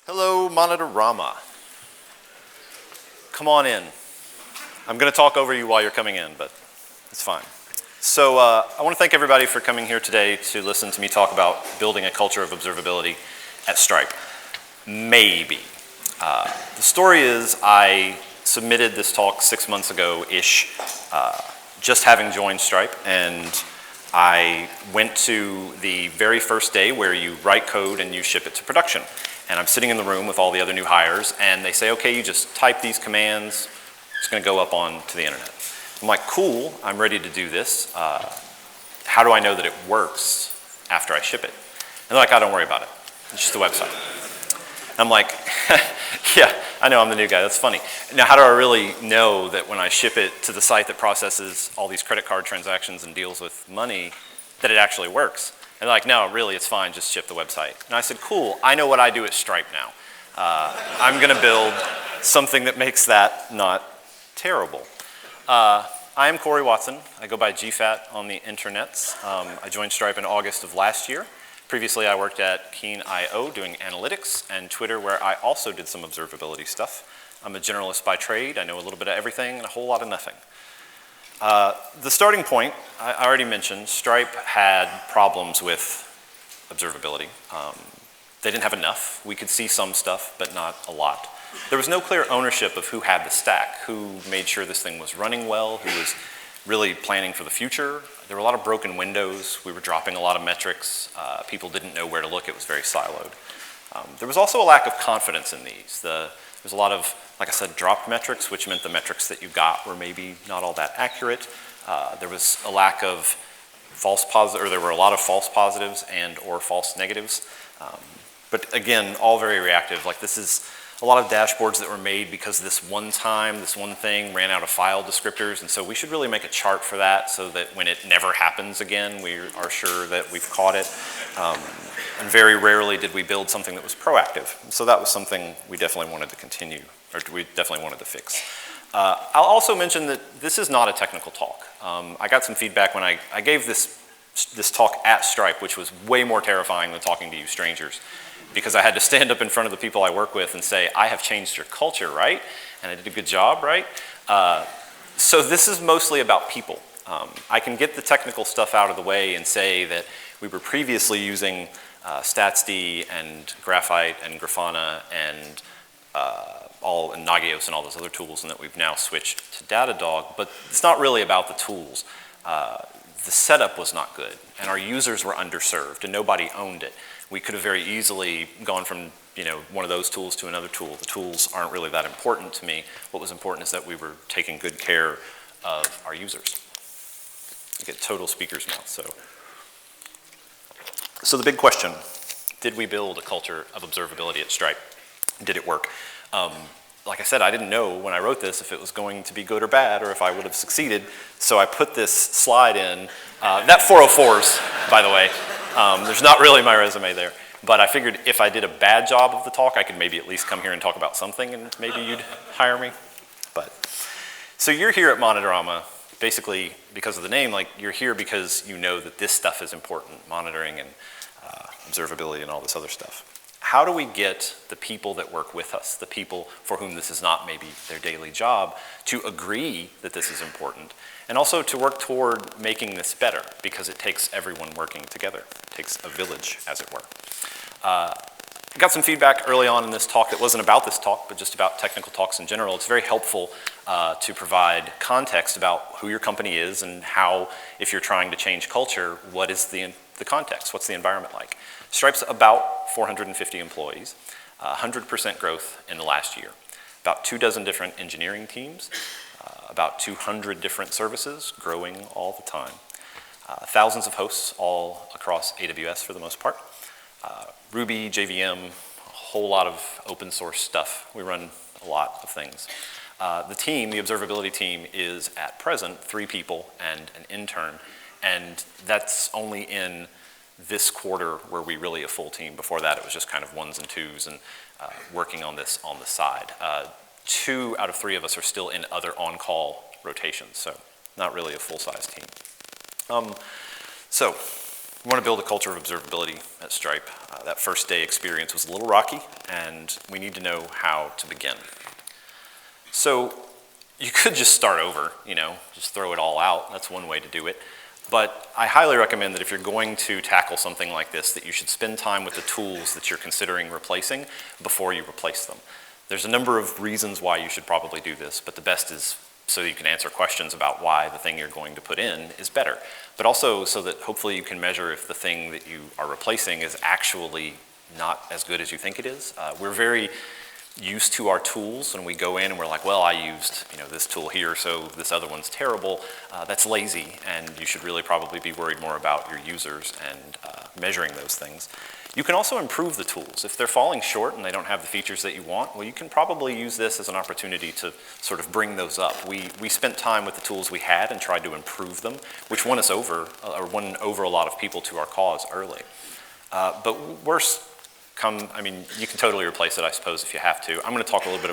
Hello, Monitorama. Come on in. I'm going to talk over you while you're coming in, but it's fine. So I want to thank everybody for coming here today to listen to me talk about building a culture of observability at Stripe. Maybe. The story is I submitted this talk 6 months ago-ish, just having joined Stripe, and I went to the very first day where you write code and you ship it to production. And I'm sitting in the room with all the other new hires, and they say, okay, you just type these commands, it's going to go up onto the internet. I'm like, cool, I'm ready to do this. How do I know that it works after I ship it? And they're like, oh, don't worry about it. It's just a website. I'm like, yeah, I know I'm the new guy, that's funny. Now, how do I really know that when I ship it to the site that processes all these credit card transactions and deals with money, that it actually works? And they're like, no, really, it's fine, just ship the website. And I said, cool, I know what I do at Stripe now. I'm going to build something that makes that not terrible. I am Cory Watson. I go by GFAT on the internets. I joined Stripe in August of last year. Previously, I worked at Keen.io doing analytics, and Twitter, where I also did some observability stuff. I'm a generalist by trade. I know a little bit of everything and a whole lot of nothing. The starting point, I already mentioned, Stripe had problems with observability. They didn't have enough. We could see some stuff, but not a lot. There was no clear ownership of who had the stack, who made sure this thing was running well, who was really planning for the future. There were a lot of broken windows. We were dropping a lot of metrics. People didn't know where to look. It was very siloed. There was also a lack of confidence in these. There was a lot of, like I said, dropped metrics, which meant the metrics that you got were maybe not all that accurate. There was a lack of false positives, or there were a lot of false positives and or false negatives. But again, all very reactive. Like this is a lot of dashboards that were made because this one time, this one thing ran out of file descriptors, and so we should really make a chart for that so that when it never happens again, we are sure that we've caught it. And very rarely did we build something that was proactive. So that was something we definitely wanted to continue, or we definitely wanted to fix. I'll also mention that this is not a technical talk. I got some feedback when I gave this talk at Stripe, which was way more terrifying than talking to you strangers, because I had to stand up in front of the people I work with and say, I have changed your culture, right? And I did a good job, right? So this is mostly about people. I can get the technical stuff out of the way and say that we were previously using StatsD and Graphite and Grafana and Nagios and all those other tools, and that we've now switched to Datadog, but it's not really about the tools. The setup was not good, and our users were underserved, and nobody owned it. We could have very easily gone from one of those tools to another tool. The tools aren't really that important to me. What was important is that we were taking good care of our users. You get total speaker's mouth. So the big question, did we build a culture of observability at Stripe? Did it work? Like I said, I didn't know when I wrote this if it was going to be good or bad or if I would have succeeded. So I put this slide in. That 404's, by the way. There's not really my resume there. But I figured if I did a bad job of the talk, I could maybe at least come here and talk about something and maybe you'd hire me. So you're here at Monitorama, basically because of the name, like you're here because you know that this stuff is important, monitoring and observability and all this other stuff. How do we get the people that work with us, the people for whom this is not maybe their daily job, to agree that this is important, and also to work toward making this better, because it takes everyone working together. It takes a village, as it were. I got some feedback early on in this talk that wasn't about this talk, but just about technical talks in general. It's very helpful to provide context about who your company is and how, if you're trying to change culture, what is the context? What's the environment like? Stripe's about 450 employees, 100% growth in the last year, about 24 different engineering teams, about 200 different services, growing all the time, thousands of hosts all across AWS for the most part, Ruby, JVM, a whole lot of open source stuff. We run a lot of things. The team, the observability team, is at present 3 people and an intern, and that's only in this quarter where we really a full team. Before that, it was just kind of 1s and 2s and working on this on the side. 2 out of 3 of us are still in other on-call rotations, so not really a full-size team. So we want to build a culture of observability at Stripe. that first day experience was a little rocky, and we need to know how to begin. So you could just start over, just throw it all out. That's one way to do it. But I highly recommend that if you're going to tackle something like this, that you should spend time with the tools that you're considering replacing before you replace them. There's a number of reasons why you should probably do this, but the best is so you can answer questions about why the thing you're going to put in is better. But also so that hopefully you can measure if the thing that you are replacing is actually not as good as you think it is. We're very used to our tools, and we go in and we're like, well, I used this tool here, so this other one's terrible. That's lazy, and you should really probably be worried more about your users and measuring those things. You can also improve the tools. If they're falling short and they don't have the features that you want, well, you can probably use this as an opportunity to sort of bring those up. We spent time with the tools we had and tried to improve them, which won us over, or won over a lot of people to our cause early. But worse you can totally replace it, I suppose, if you have to. I'm going to talk a little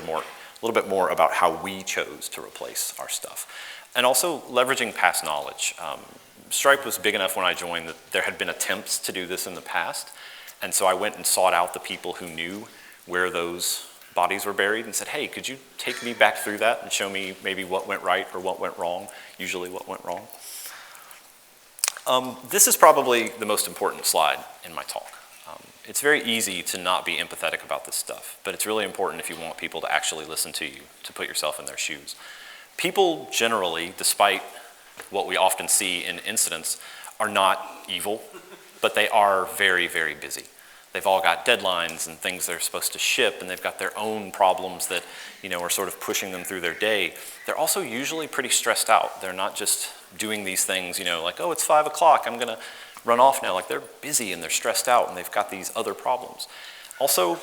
bit more about how we chose to replace our stuff. And also leveraging past knowledge. Stripe was big enough when I joined that there had been attempts to do this in the past. And so I went and sought out the people who knew where those bodies were buried and said, hey, could you take me back through that and show me maybe what went right or what went wrong, usually what went wrong. This is probably the most important slide in my talk. It's very easy to not be empathetic about this stuff, but it's really important if you want people to actually listen to you, to put yourself in their shoes. People generally, despite what we often see in incidents, are not evil, but they are very, very busy. They've all got deadlines and things they're supposed to ship, and they've got their own problems that are sort of pushing them through their day. They're also usually pretty stressed out. They're not just doing these things, like, oh, it's 5 o'clock, I'm gonna run off now. Like, they're busy and they're stressed out and they've got these other problems. Also,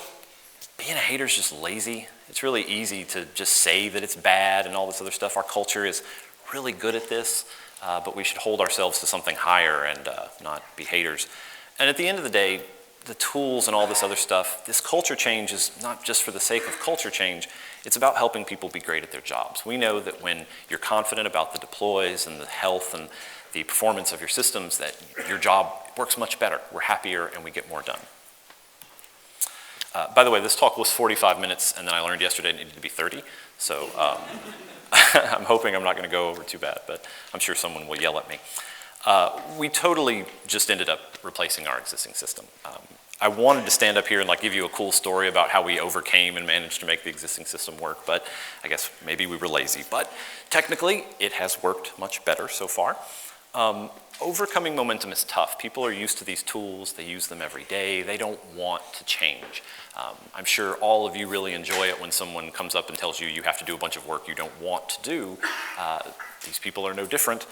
being a hater is just lazy. It's really easy to just say that it's bad and all this other stuff. Our culture is really good at this, but we should hold ourselves to something higher and not be haters. And at the end of the day, the tools and all this other stuff, this culture change is not just for the sake of culture change, it's about helping people be great at their jobs. We know that when you're confident about the deploys and the health and the performance of your systems, that your job works much better. We're happier and we get more done. By the way, this talk was 45 minutes, and then I learned yesterday it needed to be 30, so I'm hoping I'm not going to go over too bad, but I'm sure someone will yell at me. We totally just ended up replacing our existing system. I wanted to stand up here and give you a cool story about how we overcame and managed to make the existing system work, but I guess maybe we were lazy. But technically, it has worked much better so far. Overcoming momentum is tough. People are used to these tools. They use them every day. They don't want to change. I'm sure all of you really enjoy it when someone comes up and tells you you have to do a bunch of work you don't want to do. These people are no different.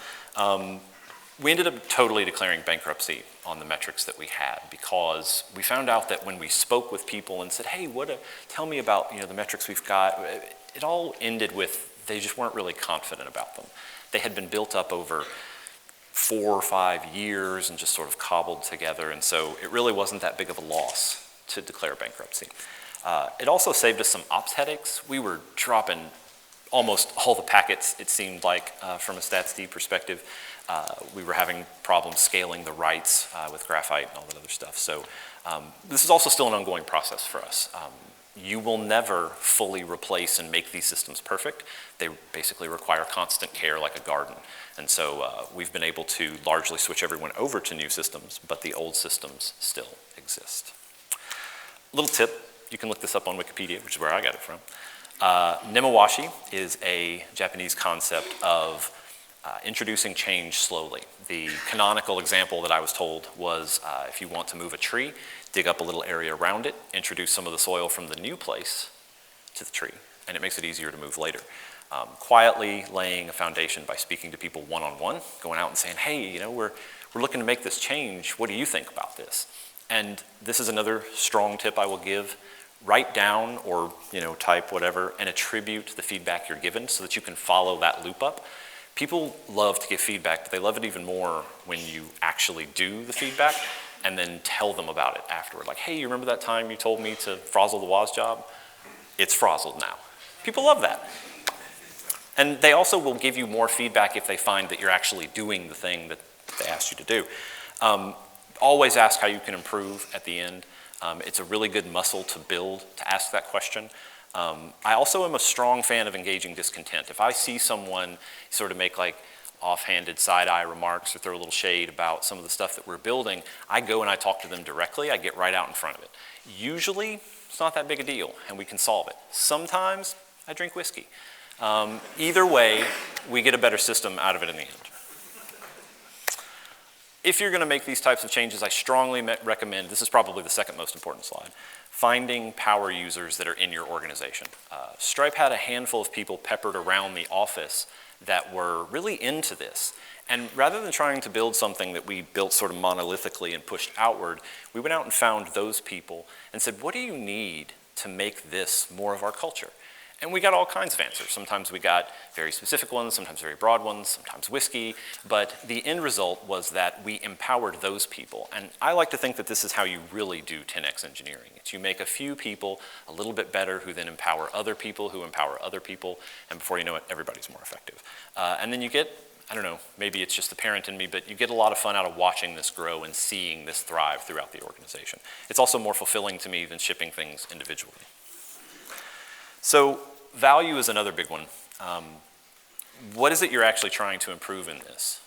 We ended up totally declaring bankruptcy on the metrics that we had because we found out that when we spoke with people and said, hey, tell me about the metrics we've got, it all ended with they just weren't really confident about them. They had been built up over 4 or 5 years and just sort of cobbled together, and so it really wasn't that big of a loss to declare bankruptcy. It also saved us some ops headaches. We were dropping almost all the packets, it seemed like, from a stats-D perspective. We were having problems scaling the writes with Graphite and all that other stuff. So this is also still an ongoing process for us. You will never fully replace and make these systems perfect. They basically require constant care like a garden. And so we've been able to largely switch everyone over to new systems, but the old systems still exist. Little tip, you can look this up on Wikipedia, which is where I got it from. Nemawashi is a Japanese concept of introducing change slowly. The canonical example that I was told was if you want to move a tree, dig up a little area around it, introduce some of the soil from the new place to the tree, and it makes it easier to move later. Quietly laying a foundation by speaking to people one-on-one, going out and saying, hey, we're looking to make this change. What do you think about this? And this is another strong tip I will give. Write down or type whatever and attribute the feedback you're given so that you can follow that loop up. People love to give feedback, but they love it even more when you actually do the feedback and then tell them about it afterward. Like, hey, you remember that time you told me to frazzle the WAS job? It's frazzled now. People love that. And they also will give you more feedback if they find that you're actually doing the thing that they asked you to do. Always ask how you can improve at the end. It's a really good muscle to build, to ask that question. I also am a strong fan of engaging discontent. If I see someone sort of make like offhanded side-eye remarks or throw a little shade about some of the stuff that we're building, I go and I talk to them directly. I get right out in front of it. Usually, it's not that big a deal, and we can solve it. Sometimes, I drink whiskey. Either way, we get a better system out of it in the end. If you're going to make these types of changes, I strongly recommend, this is probably the second most important slide, finding power users that are in your organization. Stripe had a handful of people peppered around the office that were really into this. And rather than trying to build something that we built sort of monolithically and pushed outward, we went out and found those people and said, what do you need to make this more of our culture? And we got all kinds of answers. Sometimes we got very specific ones, sometimes very broad ones, sometimes whiskey, but the end result was that we empowered those people. And I like to think that this is how you really do 10x engineering. It's you make a few people a little bit better who then empower other people who empower other people, and before you know it, everybody's more effective. And then you get, I don't know, maybe it's just the parent in me, but you get a lot of fun out of watching this grow and seeing this thrive throughout the organization. It's also more fulfilling to me than shipping things individually. So value is another big one. What is it you're actually trying to improve in this?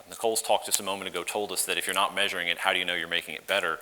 Nicole's talk just a moment ago told us that if you're not measuring it, how do you know you're making it better?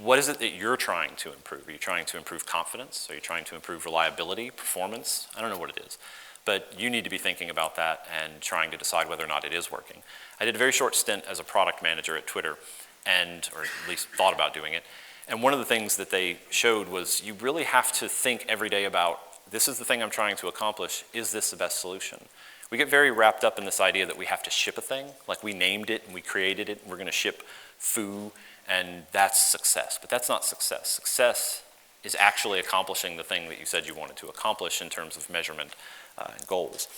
What is it that you're trying to improve? Are you trying to improve confidence? Are you trying to improve reliability, performance? I don't know what it is. But you need to be thinking about that and trying to decide whether or not it is working. I did a very short stint as a product manager at Twitter, or at least thought about doing it. And one of the things that they showed was you really have to think every day about, this is the thing I'm trying to accomplish, is this the best solution? We get very wrapped up in this idea that we have to ship a thing, like we named it and we created it and we're gonna ship foo and that's success, but that's not success. Success is actually accomplishing the thing that you said you wanted to accomplish in terms of measurement and goals.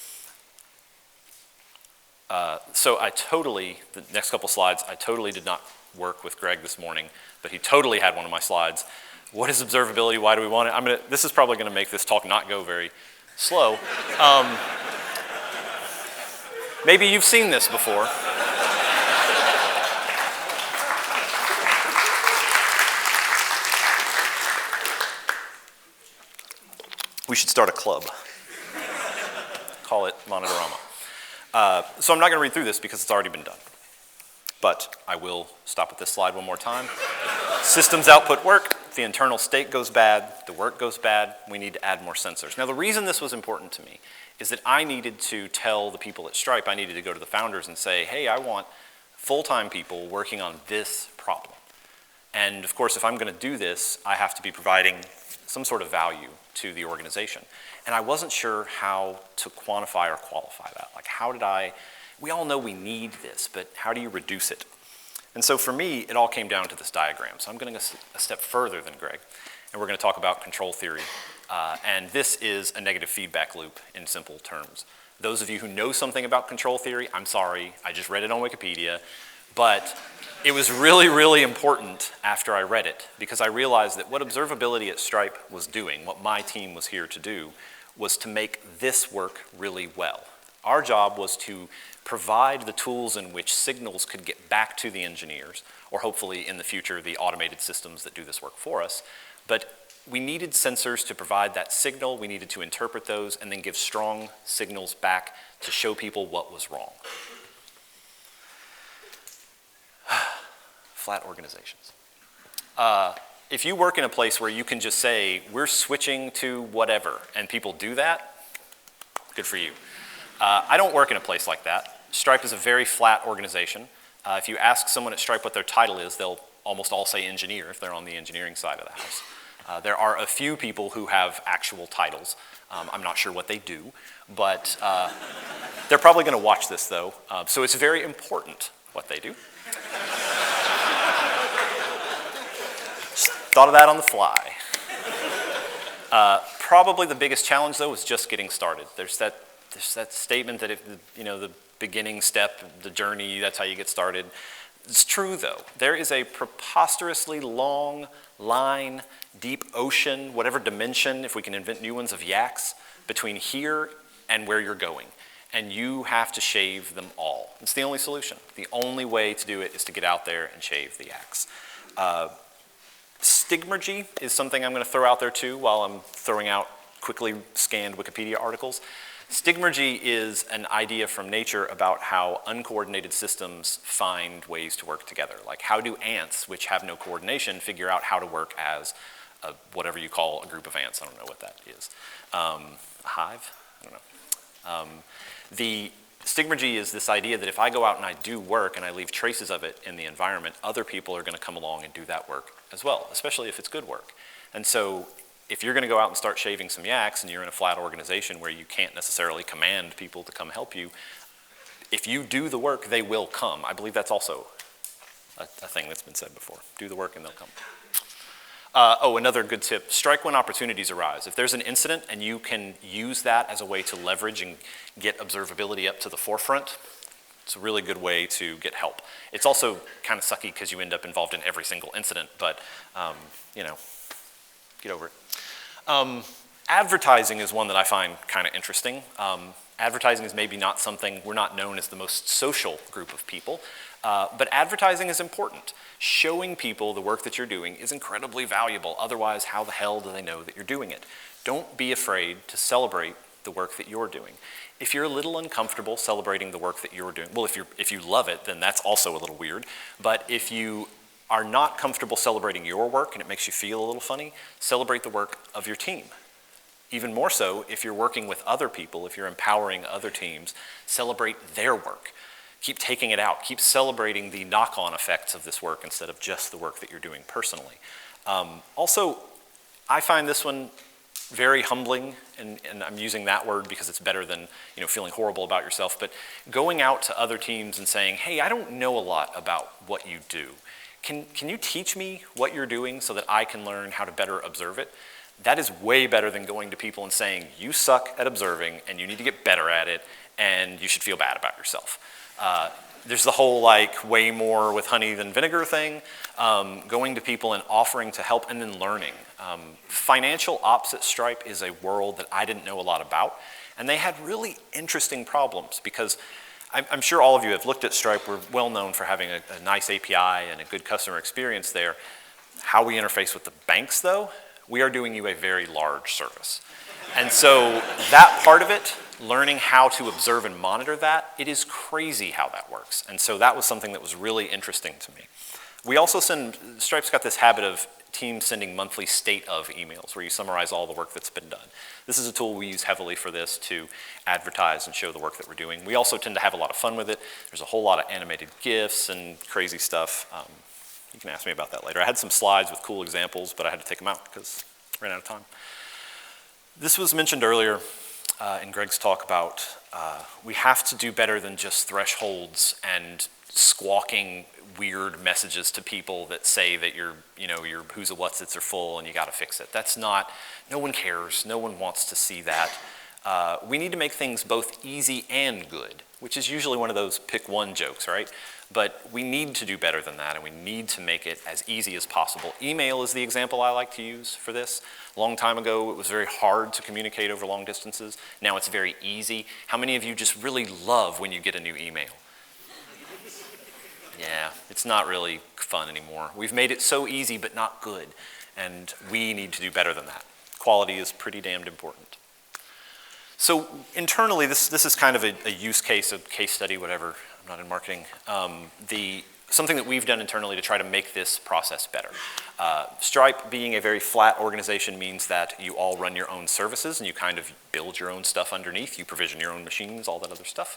So the next couple slides, I totally did not work with Greg this morning, but he totally had one of my slides. What is observability? Why do we want it? This is probably going to make this talk not go very slow. Maybe you've seen this before. We should start a club. Call it Monitorama. So I'm not going to read through this because it's already been done. But I will stop at this slide one more time. Systems output work. If the internal state goes bad, the work goes bad, we need to add more sensors. Now the reason this was important to me is that I needed to tell the people at Stripe, I needed to go to the founders and say, hey, I want full-time people working on this problem. And of course, if I'm going to do this, I have to be providing some sort of value to the organization. And I wasn't sure how to quantify or qualify that. Like we all know we need this, but how do you reduce it? And so for me, it all came down to this diagram. So I'm going to go a step further than Greg, and we're going to talk about control theory. And this is a negative feedback loop in simple terms. Those of you who know something about control theory, I'm sorry, I just read it on Wikipedia, but it was really, really important after I read it, because I realized that what observability at Stripe was doing, what my team was here to do, was to make this work really well. Our job was to provide the tools in which signals could get back to the engineers, or hopefully in the future, the automated systems that do this work for us. But we needed sensors to provide that signal, we needed to interpret those, and then give strong signals back to show people what was wrong. Flat organizations. If you work in a place where you can just say, we're switching to whatever, and people do that, good for you. I don't work in a place like that. Stripe is a very flat organization. If you ask someone at Stripe what their title is, they'll almost all say engineer if they're on the engineering side of the house. There are a few people who have actual titles. I'm not sure what they do, but they're probably going to watch this though. So it's very important what they do. Just thought of that on the fly. Probably the biggest challenge though is just getting started. There's that statement that if the beginning step, the journey, that's how you get started. It's true though. There is a preposterously long line, deep ocean, whatever dimension, if we can invent new ones, of yaks between here and where you're going. And you have to shave them all. It's the only solution. The only way to do it is to get out there and shave the yaks. Stigmergy is something I'm going to throw out there too while I'm throwing out quickly scanned Wikipedia articles. Stigmergy is an idea from nature about how uncoordinated systems find ways to work together. Like, how do ants, which have no coordination, figure out how to work as whatever you call a group of ants? I don't know what that is. A hive? I don't know. The stigmergy is this idea that if I go out and I do work and I leave traces of it in the environment, other people are going to come along and do that work as well, especially if it's good work. And so if you're going to go out and start shaving some yaks and you're in a flat organization where you can't necessarily command people to come help you, if you do the work, they will come. I believe that's also a thing that's been said before. Do the work and they'll come. Another good tip, strike when opportunities arise. If there's an incident and you can use that as a way to leverage and get observability up to the forefront, it's a really good way to get help. It's also kind of sucky because you end up involved in every single incident, but you know, get over it. Advertising is one that I find kind of interesting. Advertising is maybe not something, we're not known as the most social group of people, but advertising is important. Showing people the work that you're doing is incredibly valuable. Otherwise, how the hell do they know that you're doing it? Don't be afraid to celebrate the work that you're doing. If you're a little uncomfortable celebrating the work that you're doing, well, if you love it, then that's also a little weird. But if you are not comfortable celebrating your work and it makes you feel a little funny, celebrate the work of your team. Even more so, if you're working with other people, if you're empowering other teams, celebrate their work. Keep taking it out. Keep celebrating the knock-on effects of this work instead of just the work that you're doing personally. Also, I find this one very humbling, and I'm using that word because it's better than feeling horrible about yourself, but going out to other teams and saying, hey, I don't know a lot about what you do. Can you teach me what you're doing so that I can learn how to better observe it? That is way better than going to people and saying, you suck at observing and you need to get better at it and you should feel bad about yourself. There's the whole way more with honey than vinegar thing, going to people and offering to help and then learning. Financial ops at Stripe is a world that I didn't know a lot about, and they had really interesting problems because I'm sure all of you have looked at Stripe. We're well known for having a nice API and a good customer experience there. How we interface with the banks though, we are doing you a very large service. And so that part of it, learning how to observe and monitor that, it is crazy how that works. And so that was something that was really interesting to me. We also Stripe's got this habit of teams sending monthly state of emails where you summarize all the work that's been done. This is a tool we use heavily for this to advertise and show the work that we're doing. We also tend to have a lot of fun with it. There's a whole lot of animated GIFs and crazy stuff. You can ask me about that later. I had some slides with cool examples, but I had to take them out because I ran out of time. This was mentioned earlier in Greg's talk about we have to do better than just thresholds and squawking weird messages to people that say that your who's a what's-its are full and you got to fix it. That's not, no one cares, no one wants to see that. We need to make things both easy and good, which is usually one of those pick one jokes, right? But we need to do better than that, and we need to make it as easy as possible. Email is the example I like to use for this. A long time ago, it was very hard to communicate over long distances. Now it's very easy. How many of you just really love when you get a new email? Yeah, it's not really fun anymore. We've made it so easy, but not good, and we need to do better than that. Quality is pretty damned important. So internally, this is kind of a use case, a case study, whatever. I'm not in marketing. Something that we've done internally to try to make this process better. Stripe being a very flat organization means that you all run your own services and you kind of build your own stuff underneath. You provision your own machines, all that other stuff.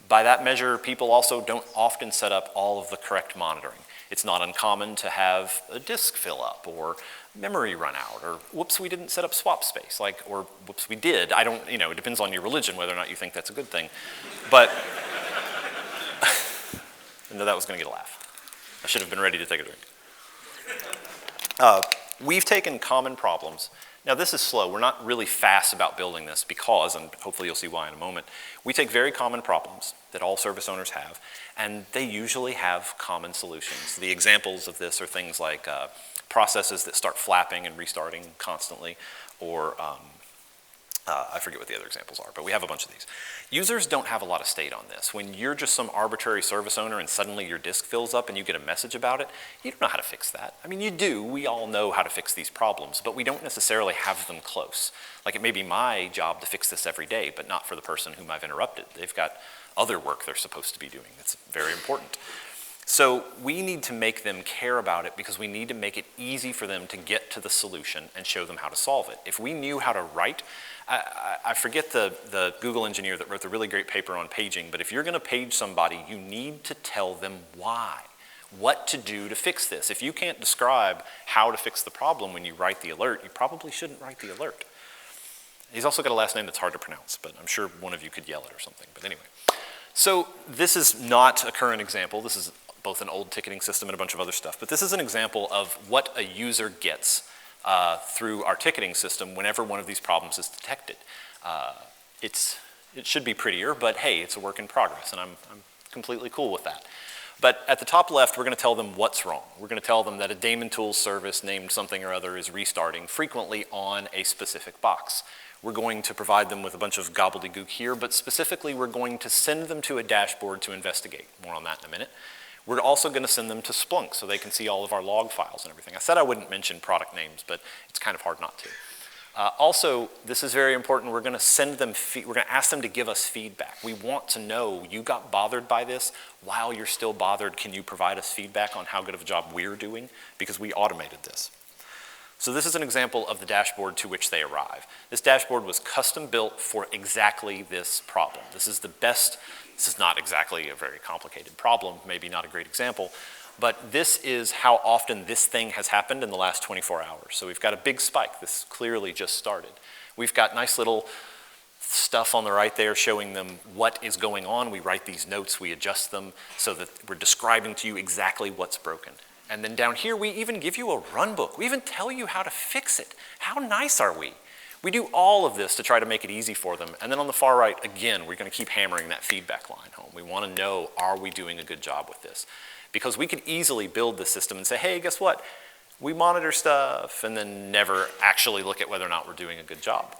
By that measure, people also don't often set up all of the correct monitoring. It's not uncommon to have a disk fill up or memory run out, or whoops, we didn't set up swap space, or whoops, we did. I don't, it depends on your religion whether or not you think that's a good thing. But I know that was going to get a laugh. I should have been ready to take a drink. We've taken common problems. Now this is slow. We're not really fast about building this because, and hopefully you'll see why in a moment, we take very common problems that all service owners have, and they usually have common solutions. The examples of this are things like processes that start flapping and restarting constantly, or I forget what the other examples are, but we have a bunch of these. Users don't have a lot of state on this. When you're just some arbitrary service owner and suddenly your disk fills up and you get a message about it, you don't know how to fix that. I mean, you do. We all know how to fix these problems, but we don't necessarily have them close. Like, it may be my job to fix this every day, but not for the person whom I've interrupted. They've got other work they're supposed to be doing. That's very important. So we need to make them care about it because we need to make it easy for them to get to the solution and show them how to solve it. If we knew how to write, I forget the Google engineer that wrote the really great paper on paging, but if you're going to page somebody, you need to tell them why, what to do to fix this. If you can't describe how to fix the problem when you write the alert, you probably shouldn't write the alert. He's also got a last name that's hard to pronounce, but I'm sure one of you could yell it or something. But anyway, so this is not a current example. This is both an old ticketing system and a bunch of other stuff. But this is an example of what a user gets through our ticketing system whenever one of these problems is detected. It should be prettier, but hey, it's a work in progress, and I'm completely cool with that. But at the top left, we're going to tell them what's wrong. We're going to tell them that a daemon tools service named something or other is restarting frequently on a specific box. We're going to provide them with a bunch of gobbledygook here, but specifically we're going to send them to a dashboard to investigate. More on that in a minute. We're also going to send them to Splunk so they can see all of our log files and everything. I said I wouldn't mention product names, but it's kind of hard not to. Also, this is very important. We're going to send them, we're going to ask them to give us feedback. We want to know, you got bothered by this. While you're still bothered, can you provide us feedback on how good of a job we're doing? Because we automated this. So this is an example of the dashboard to which they arrive. This dashboard was custom built for exactly this problem. This is the best. This is not exactly a very complicated problem, maybe not a great example, but this is how often this thing has happened in the last 24 hours. So we've got a big spike. This clearly just started. We've got nice little stuff on the right there showing them what is going on. We write these notes, we adjust them so that we're describing to you exactly what's broken. And then down here, we even give you a run book. We even tell you how to fix it. How nice are we? We do all of this to try to make it easy for them. And then on the far right, again, we're going to keep hammering that feedback line home. We want to know, are we doing a good job with this? Because we could easily build the system and say, hey, guess what? We monitor stuff, and then never actually look at whether or not we're doing a good job.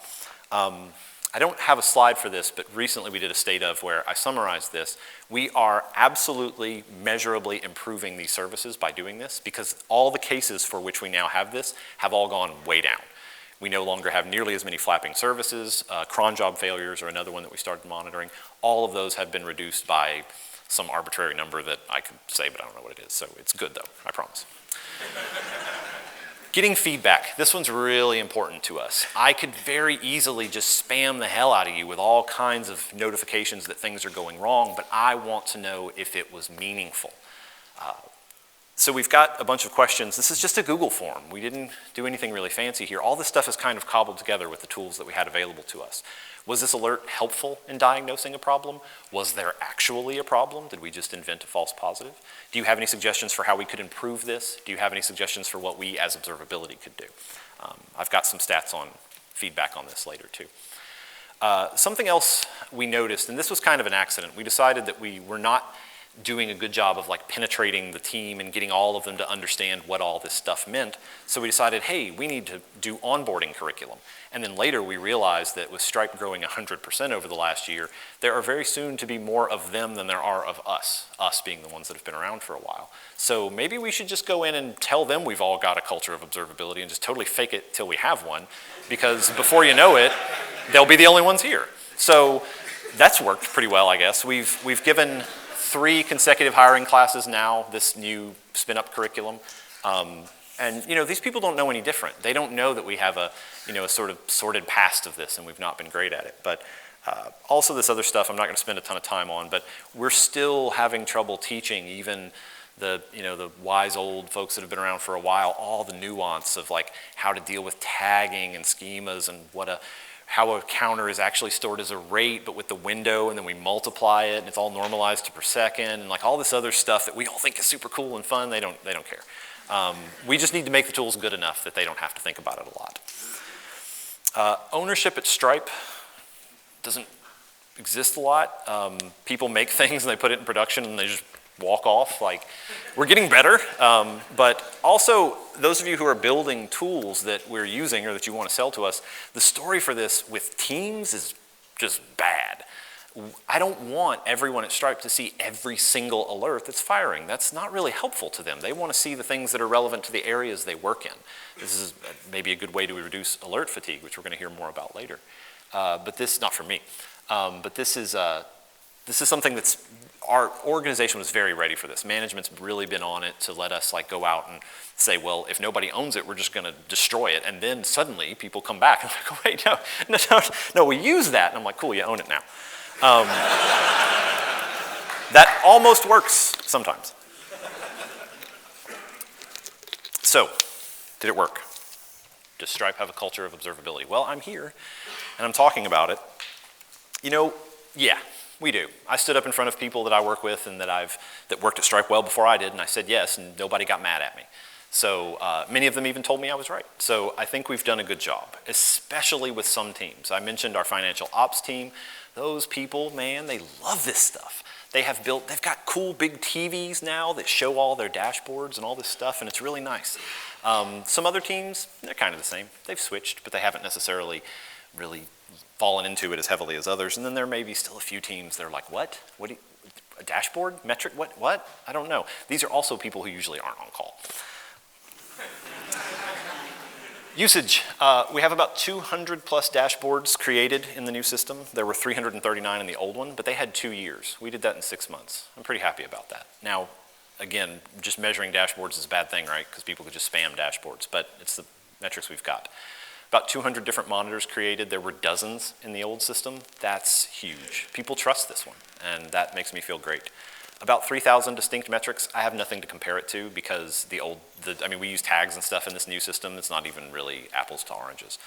I don't have a slide for this, but recently we did a state of where I summarized this. We are absolutely measurably improving these services by doing this because all the cases for which we now have this have all gone way down. We no longer have nearly as many flapping services. Cron job failures are another one that we started monitoring. All of those have been reduced by some arbitrary number that I could say, but I don't know what it is. So it's good though, I promise. Getting feedback. This one's really important to us. I could very easily just spam the hell out of you with all kinds of notifications that things are going wrong, but I want to know if it was meaningful. So we've got a bunch of questions. This is just a Google form. We didn't do anything really fancy here. All this stuff is kind of cobbled together with the tools that we had available to us. Was this alert helpful in diagnosing a problem? Was there actually a problem? Did we just invent a false positive? Do you have any suggestions for how we could improve this? Do you have any suggestions for what we as observability could do? I've got some stats on feedback on this later too. Something else we noticed, and this was kind of an accident, we decided that we were not doing a good job of like penetrating the team and getting all of them to understand what all this stuff meant. So we decided, hey, we need to do onboarding curriculum. And then later we realized that with Stripe growing 100% over the last year, there are very soon to be more of them than there are of us being the ones that have been around for a while. So maybe we should just go in and tell them we've all got a culture of observability and just totally fake it till we have one, because before you know it, they'll be the only ones here. So that's worked pretty well, I guess. We've given 3 consecutive hiring classes now, this new spin-up curriculum. And you know, these people don't know any different. They don't know that we have a sort of sorted past of this and we've not been great at it. But also this other stuff I'm not going to spend a ton of time on, but we're still having trouble teaching even the wise old folks that have been around for a while, all the nuance of like how to deal with tagging and schemas and how a counter is actually stored as a rate, but with the window, and then we multiply it, and it's all normalized to per second, and like all this other stuff that we all think is super cool and fun. They don't care. We just need to make the tools good enough that they don't have to think about it a lot. Ownership at Stripe doesn't exist a lot. People make things and they put it in production and they just walk off. Like, we're getting better, but also those of you who are building tools that we're using or that you want to sell to us, the story for this with teams is just bad. I don't want everyone at Stripe to see every single alert that's firing. That's not really helpful to them. They want to see the things that are relevant to the areas they work in. This is maybe a good way to reduce alert fatigue, which we're going to hear more about later. But this, not for me, but this is something that's, our organization was very ready for this. Management's really been on it to let us like go out and say, well, if nobody owns it, we're just going to destroy it. And then suddenly people come back and like, wait, no, we use that. And I'm like, cool, you own it now. That almost works sometimes. So, did it work? Does Stripe have a culture of observability? Well, I'm here and I'm talking about it. You know, yeah, we do. I stood up in front of people that I work with and that worked at Stripe well before I did, and I said yes, and nobody got mad at me. So many of them even told me I was right. So I think we've done a good job, especially with some teams. I mentioned our financial ops team. Those people, man, they love this stuff. They've got cool big TVs now that show all their dashboards and all this stuff, and it's really nice. Some other teams, they're kind of the same. They've switched, but they haven't necessarily really fallen into it as heavily as others. And then there may be still a few teams that are like, what? A dashboard? Metric? What? I don't know. These are also people who usually aren't on call. Usage, we have about 200 plus dashboards created in the new system. There were 339 in the old one, but they had 2 years. We did that in 6 months. I'm pretty happy about that. Now, again, just measuring dashboards is a bad thing, right? Because people could just spam dashboards, but it's the metrics we've got. About 200 different monitors created. There were dozens in the old system. That's huge. People trust this one, and that makes me feel great. About 3,000 distinct metrics. I have nothing to compare it to because we use tags and stuff in this new system. It's not even really apples to oranges.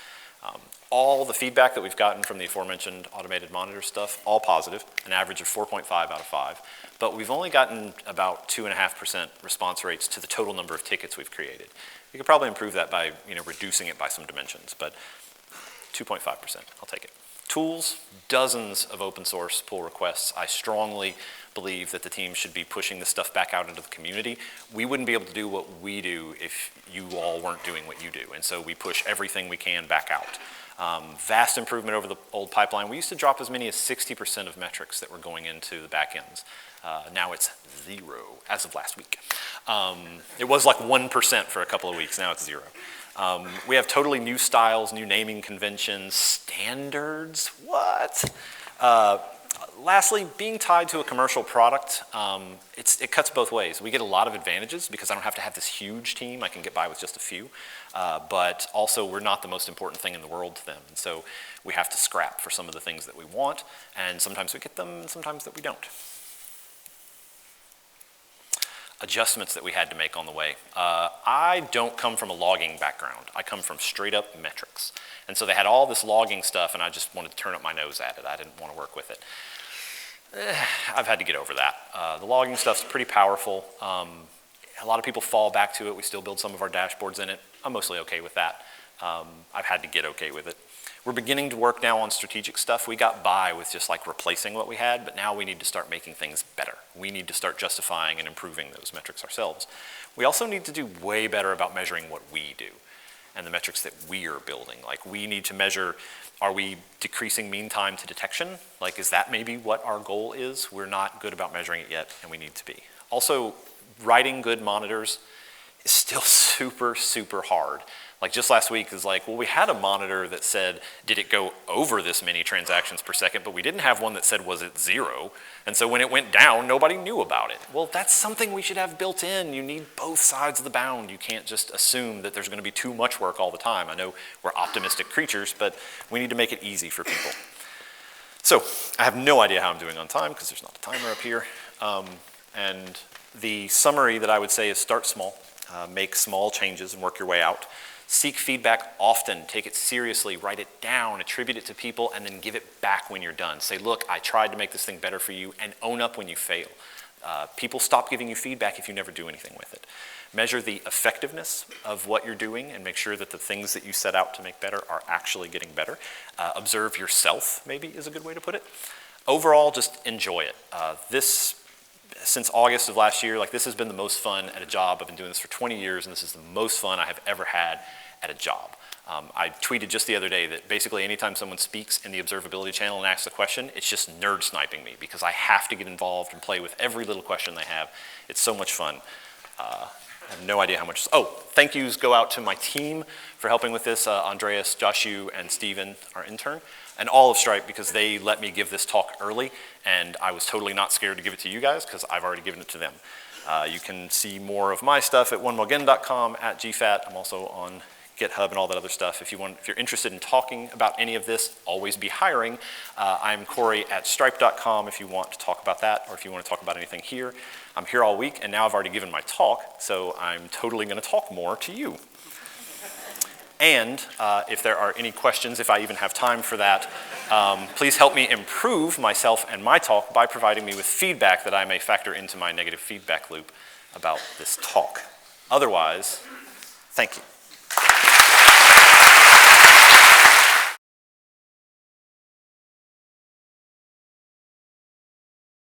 All the feedback that we've gotten from the aforementioned automated monitor stuff, all positive, an average of 4.5 out of 5. But we've only gotten about 2.5% response rates to the total number of tickets we've created. We could probably improve that by reducing it by some dimensions, but 2.5%, I'll take it. Tools, dozens of open source pull requests. I strongly believe that the team should be pushing this stuff back out into the community. We wouldn't be able to do what we do if you all weren't doing what you do, and so we push everything we can back out. Vast improvement over the old pipeline. We used to drop as many as 60% of metrics that were going into the back ends. Now it's 0 as of last week. It was like 1% for a couple of weeks, now it's 0. We have totally new styles, new naming conventions, standards, what? Lastly, being tied to a commercial product, it cuts both ways. We get a lot of advantages because I don't have to have this huge team. I can get by with just a few. But also, we're not the most important thing in the world to them. And so we have to scrap for some of the things that we want. And sometimes we get them, and sometimes that we don't. Adjustments that we had to make on the way. I don't come from a logging background. I come from straight up metrics. And so they had all this logging stuff and I just wanted to turn up my nose at it. I didn't want to work with it. I've had to get over that. The logging stuff's pretty powerful. A lot of people fall back to it. We still build some of our dashboards in it. I'm mostly okay with that. I've had to get okay with it. We're beginning to work now on strategic stuff. We got by with just like replacing what we had, but now we need to start making things better. We need to start justifying and improving those metrics ourselves. We also need to do way better about measuring what we do and the metrics that we are building. Like we need to measure, are we decreasing mean time to detection? Like is that maybe what our goal is? We're not good about measuring it yet and we need to be. Also, writing good monitors is still super, super hard. Like just last week is like, well, we had a monitor that said, did it go over this many transactions per second, but we didn't have one that said, was it 0? And so when it went down, nobody knew about it. Well, that's something we should have built in. You need both sides of the bound. You can't just assume that there's gonna be too much work all the time. I know we're optimistic creatures, but we need to make it easy for people. So I have no idea how I'm doing on time because there's not a timer up here. And the summary that I would say is start small, make small changes and work your way out. Seek feedback often, take it seriously, write it down, attribute it to people, and then give it back when you're done. Say, look, I tried to make this thing better for you, and own up when you fail. People stop giving you feedback if you never do anything with it. Measure the effectiveness of what you're doing and make sure that the things that you set out to make better are actually getting better. Observe yourself, maybe, is a good way to put it. Overall, just enjoy it. This since August of last year, like this has been the most fun at a job. I've been doing this for 20 years, and this is the most fun I have ever had at a job. I tweeted just the other day that basically anytime someone speaks in the observability channel and asks a question, it's just nerd sniping me because I have to get involved and play with every little question they have. It's so much fun. I have no idea how much. Oh, thank yous go out to my team for helping with this, Andreas, Joshu, and Steven, our intern, and all of Stripe because they let me give this talk early, and I was totally not scared to give it to you guys because I've already given it to them. You can see more of my stuff at onemoreagain.com, at GFAT. I'm also on GitHub and all that other stuff. If you're interested in talking about any of this, always be hiring. I'm Cory at stripe.com if you want to talk about that or if you want to talk about anything here. I'm here all week, and now I've already given my talk, so I'm totally going to talk more to you. And if there are any questions, if I even have time for that, please help me improve myself and my talk by providing me with feedback that I may factor into my negative feedback loop about this talk. Otherwise, thank you.